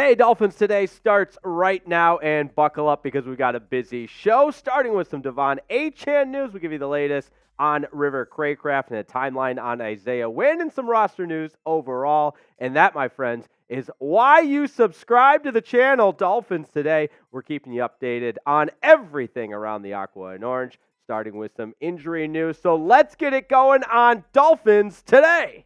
Hey, Dolphins Today starts right now, and buckle up because we've got a busy show, starting with some De'Von Achane news. We'll give you the latest on River Cracraft and a timeline on Isaiah Wynn and some roster news overall. And that, my friends, is why you subscribe to the channel, Dolphins Today. We're keeping you updated on everything around the Aqua and Orange, starting with some injury news. So let's get it going on Dolphins Today.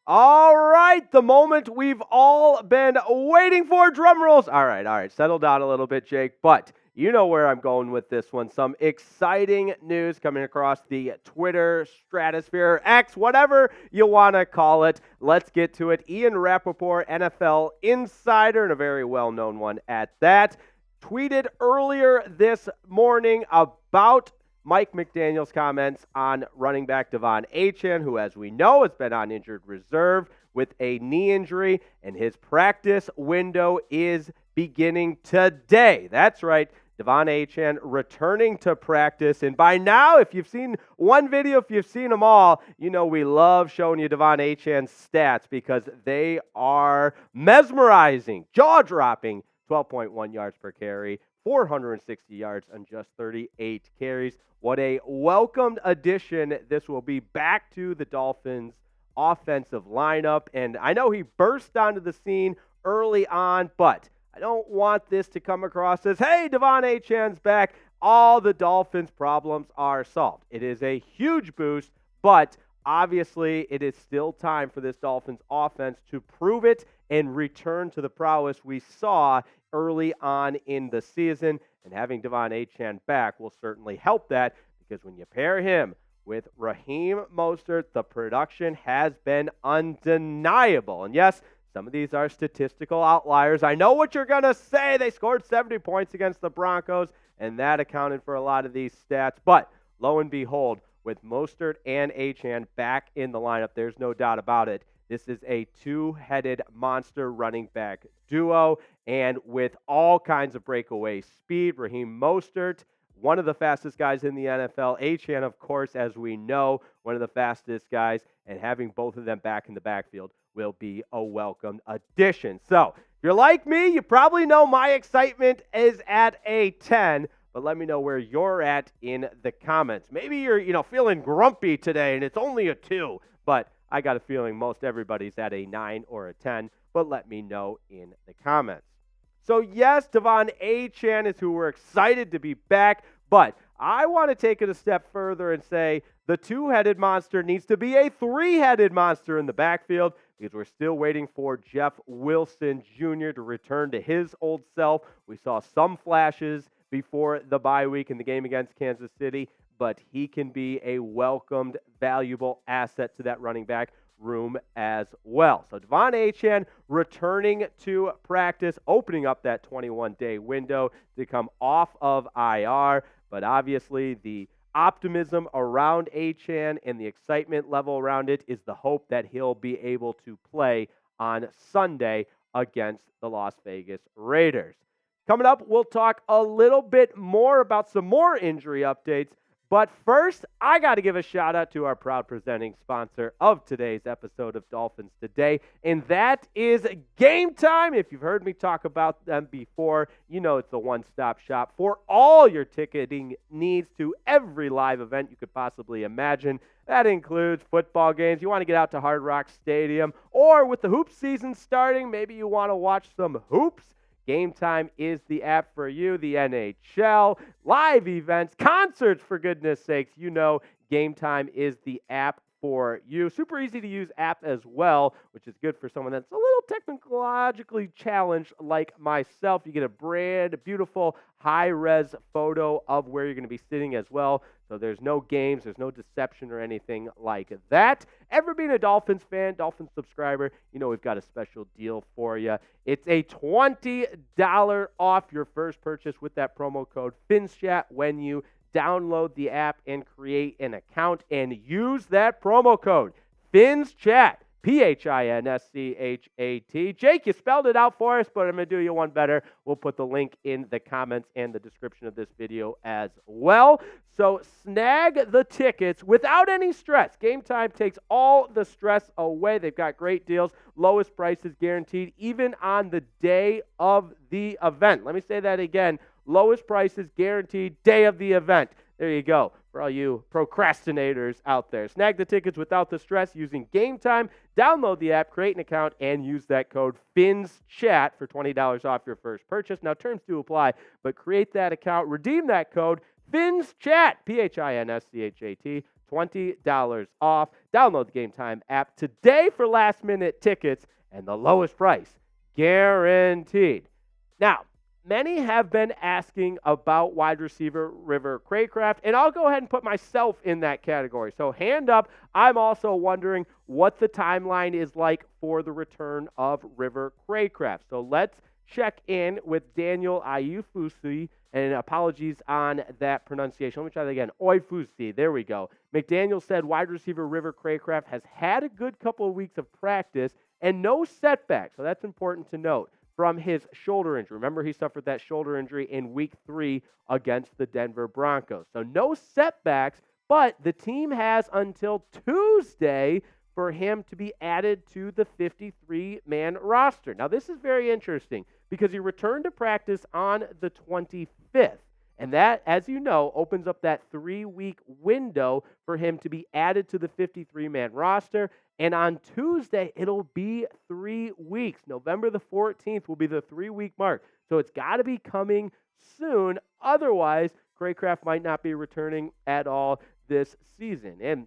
All right, the moment we've all been waiting for. Drum rolls. All right. Settle down a little bit, Jake. But you know where I'm going with this one. Some exciting news coming across the Twitter stratosphere, X, whatever you want to call it. Let's get to it. Ian Rappaport, NFL insider, and a very well-known one at that, tweeted earlier this morning about Mike McDaniel's comments on running back De'Von Achane, who, as we know, has been on injured reserve with a knee injury, and his practice window is beginning today. That's right, De'Von Achane returning to practice. And by now, if you've seen one video, if you've seen them all, you know we love showing you De'Von Achane stats because they are mesmerizing, jaw-dropping. 12.1 yards per carry, 460 yards on just 38 carries. What a welcomed addition this will be back to the Dolphins offensive lineup. And I know he burst onto the scene early on, but I don't want this to come across as, hey, De'Von Achane's back. All the Dolphins' problems are solved. It is a huge boost, but obviously it is still time for this Dolphins offense to prove it and return to the prowess we saw early on in the season. And having De'Von Achane back will certainly help that, because when you pair him with Raheem Mostert, the production has been undeniable. And yes, some of these are statistical outliers. I know what you're going to say. They scored 70 points against the Broncos, and that accounted for a lot of these stats. But lo and behold, with Mostert and Achane back in the lineup, there's no doubt about it. This is a two-headed monster running back duo, and with all kinds of breakaway speed. Raheem Mostert, one of the fastest guys in the NFL. Achane, of course, as we know, one of the fastest guys, and having both of them back in the backfield will be a welcomed addition. So, if you're like me, you probably know my excitement is at a 10, but let me know where you're at in the comments. Maybe you're, feeling grumpy today and it's only a 2, but I got a feeling most everybody's at a 9 or a 10, but let me know in the comments. So yes, De'Von Achane is who we're excited to be back, but I want to take it a step further and say the two-headed monster needs to be a three-headed monster in the backfield, because we're still waiting for Jeff Wilson Jr. to return to his old self. We saw some flashes before the bye week in the game against Kansas City, but he can be a welcomed, valuable asset to that running back room as well. So De'Von Achane returning to practice, opening up that 21-day window to come off of IR, but obviously the optimism around Achane and the excitement level around it is the hope that he'll be able to play on Sunday against the Las Vegas Raiders. Coming up, we'll talk a little bit more about some more injury updates. But first, I got to give a shout out to our proud presenting sponsor of today's episode of Dolphins Today, and that is Game Time. If you've heard me talk about them before, you know it's the one-stop shop for all your ticketing needs to every live event you could possibly imagine. That includes football games. You want to get out to Hard Rock Stadium, or with the hoop season starting, maybe you want to watch some hoops. Game Time is the app for you. The NHL, live events, concerts, for goodness sakes. You know Game Time is the app for you. Super easy to use app as well, which is good for someone that's a little technologically challenged like myself. You get a brand beautiful high-res photo of where you're going to be sitting as well. So there's no games, there's no deception or anything like that. Ever been a Dolphins fan, Dolphins subscriber, you know we've got a special deal for you. It's a $20 off your first purchase with that promo code FINSCHAT when you download the app and create an account and use that promo code FINSCHAT P-H-I-N-S-C-H-A-T. Jake, you spelled it out for us, but I'm going to do you one better. We'll put the link in the comments and the description of this video as well. So snag the tickets without any stress. Game Time takes all the stress away. They've got great deals, lowest prices guaranteed, even on the day of the event. Let me say that again. Lowest prices guaranteed day of the event. There you go. For all you procrastinators out there. Snag the tickets without the stress using Game Time. Download the app, create an account, and use that code FINSCHAT for $20 off your first purchase. Now, terms do apply, but create that account, redeem that code FINSCHAT, P-H-I-N-S-C-H-A-T, $20 off. Download the Game Time app today for last-minute tickets and the lowest price guaranteed. Now, many have been asking about wide receiver River Cracraft, and I'll go ahead and put myself in that category. So hand up, I'm also wondering what the timeline is like for the return of River Cracraft. So let's check in with Daniel Ayufusi, and apologies on that pronunciation. Let me try that again. Oyfusi, there we go. McDaniel said wide receiver River Cracraft has had a good couple of weeks of practice and no setbacks, so that's important to note, from his shoulder injury. Remember, he suffered that shoulder injury in Week 3 against the Denver Broncos. So no setbacks, but the team has until Tuesday for him to be added to the 53-man roster. Now, this is very interesting because he returned to practice on the 25th. And that, as you know, opens up that 3-week window for him to be added to the 53-man roster. And on Tuesday, it'll be 3 weeks. November the 14th will be the 3-week mark. So it's got to be coming soon. Otherwise, Cracraft might not be returning at all this season. And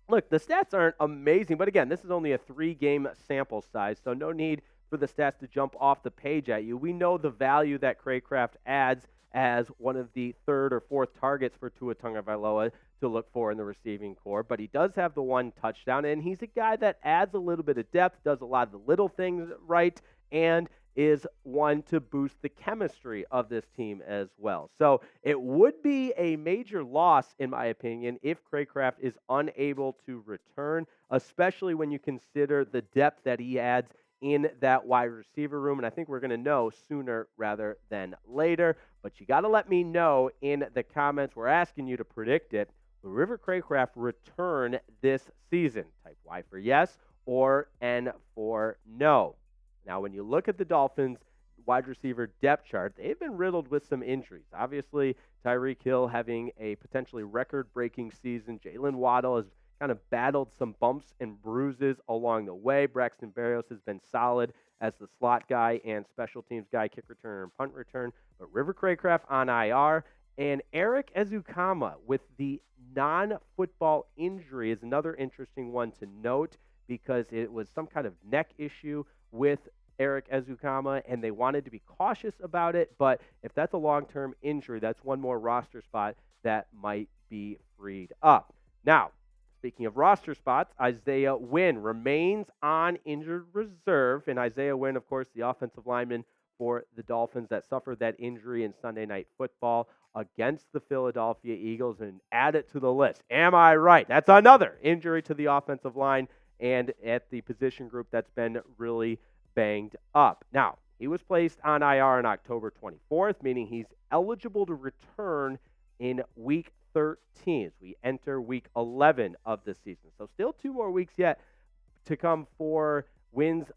look, the stats aren't amazing. But again, this is only a 3-game sample size. So no need for the stats to jump off the page at you. We know the value that Cracraft adds as one of the third or fourth targets for Tua Tagovailoa to look for in the receiving corps. But he does have the one touchdown, and he's a guy that adds a little bit of depth, does a lot of the little things right, and is one to boost the chemistry of this team as well. So it would be a major loss, in my opinion, if Cracraft is unable to return, especially when you consider the depth that he adds in that wide receiver room. And I think we're going to know sooner rather than later. But you got to let me know in the comments. We're asking you to predict it. Will River Cracraft return this season? Type Y for yes or N for no. Now, when you look at the Dolphins wide receiver depth chart, they've been riddled with some injuries. Obviously, Tyreek Hill having a potentially record-breaking season. Jalen Waddle has kind of battled some bumps and bruises along the way. Braxton Berrios has been solid as the slot guy and special teams guy, kick return and punt return. But River Cracraft on IR, and Eric Ezukanma with the non-football injury is another interesting one to note because it was some kind of neck issue with Eric Ezukanma, and they wanted to be cautious about it. But if that's a long-term injury, that's one more roster spot that might be freed up. Now, speaking of roster spots, Isaiah Wynn remains on injured reserve. And Isaiah Wynn, of course, the offensive lineman for the Dolphins that suffered that injury in Sunday Night Football against the Philadelphia Eagles, and add it to the list. Am I right? That's another injury to the offensive line and at the position group that's been really banged up. Now, he was placed on IR on October 24th, meaning he's eligible to return in Week 13 as we enter Week 11 of the season. So still 2 more weeks yet to come for Wynn's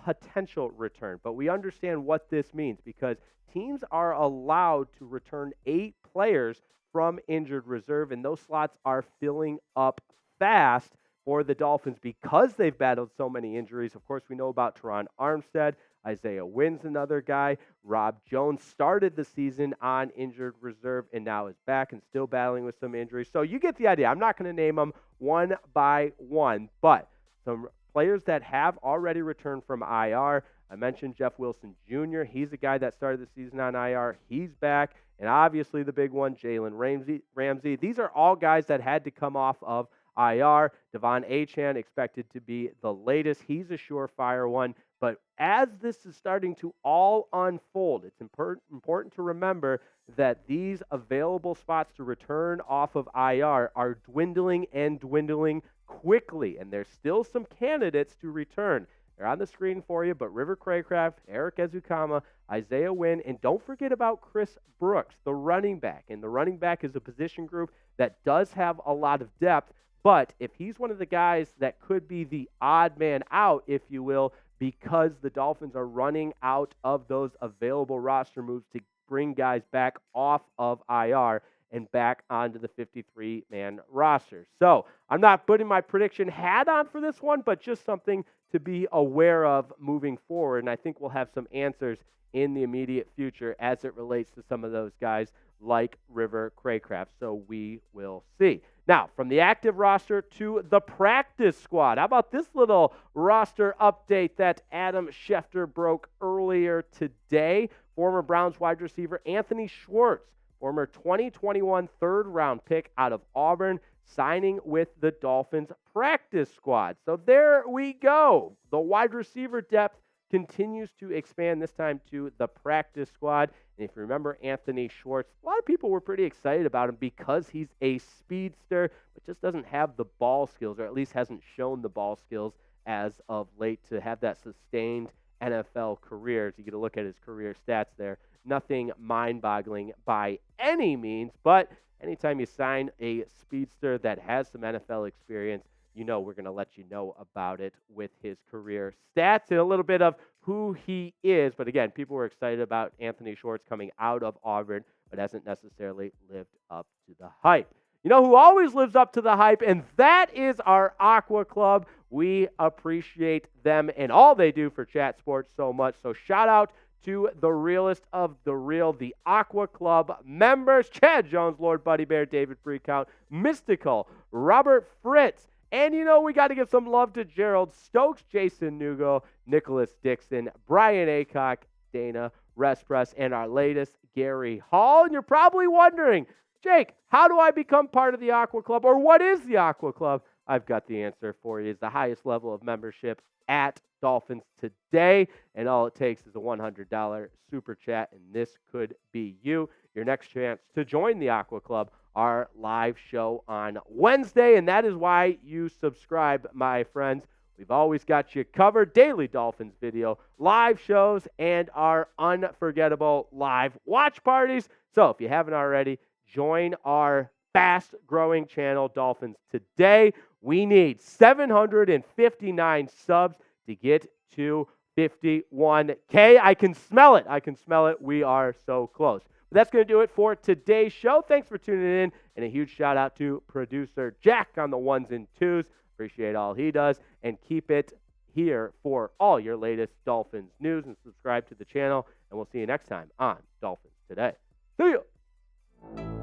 potential return. But we understand what this means because teams are allowed to return 8 players from injured reserve, and those slots are filling up fast for the Dolphins because they've battled so many injuries. Of course, we know about Teron Armstead. Isaiah Wynn's another guy. Rob Jones started the season on injured reserve and now is back and still battling with some injuries. So you get the idea. I'm not going to name them one by one, but some players that have already returned from IR. I mentioned Jeff Wilson Jr. He's the guy that started the season on IR. He's back. And obviously the big one, Jalen Ramsey. These are all guys that had to come off of IR. De'Von Achane expected to be the latest. He's a surefire one. But as this is starting to all unfold, it's important to remember that these available spots to return off of IR are dwindling and dwindling quickly, and there's still some candidates to return. They're on the screen for you, but River Cracraft, Eric Ezukama, Isaiah Wynn, and don't forget about Chris Brooks, the running back. And the running back is a position group that does have a lot of depth, but if he's one of the guys that could be the odd man out, if you will, because the Dolphins are running out of those available roster moves to bring guys back off of IR and back onto the 53-man roster. So I'm not putting my prediction hat on for this one, but just something to be aware of moving forward. And I think we'll have some answers in the immediate future as it relates to some of those guys like River Cracraft. So we will see. Now, from the active roster to the practice squad. How about this little roster update that Adam Schefter broke earlier today? Former Browns wide receiver Anthony Schwartz, former 2021 third-round pick out of Auburn, signing with the Dolphins practice squad. So there we go. The wide receiver depth continues to expand, this time to the practice squad. And if you remember Anthony Schwartz, a lot of people were pretty excited about him because he's a speedster, but just doesn't have the ball skills, or at least hasn't shown the ball skills as of late to have that sustained NFL career. As you get a look at his career stats there, nothing mind-boggling by any means, but anytime you sign a speedster that has some NFL experience, you know we're going to let you know about it with his career stats and a little bit of who he is. But again, people were excited about Anthony Schwartz coming out of Auburn, but hasn't necessarily lived up to the hype. You know who always lives up to the hype, and that is our Aqua Club. We appreciate them and all they do for Chat Sports so much. So shout out to the realest of the real, the Aqua Club members: Chad Jones, Lord Buddy Bear, David Freecount, Mystical, Robert Fritz. And you know we got to give some love to Gerald Stokes, Jason Nugo, Nicholas Dixon, Brian Aycock, Dana Respress, and our latest, Gary Hall. And you're probably wondering, Jake, how do I become part of the Aqua Club, or what is the Aqua Club? I've got the answer for you. It's the highest level of membership at Dolphins today, and all it takes is a $100 super chat, and this could be you. Your next chance to join the Aqua Club, our live show on Wednesday, and that is why you subscribe, my friends. We've always got you covered. Daily Dolphins video, live shows, and our unforgettable live watch parties. So if you haven't already, join our fast-growing channel, Dolphins Today. We need 759 subs to get to 51K. I can smell it. I can smell it. We are so close. But that's going to do it for today's show. Thanks for tuning in, and a huge shout-out to producer Jack on the ones and twos. Appreciate all he does, and keep it here for all your latest Dolphins news, and subscribe to the channel, and we'll see you next time on Dolphins Today. See ya!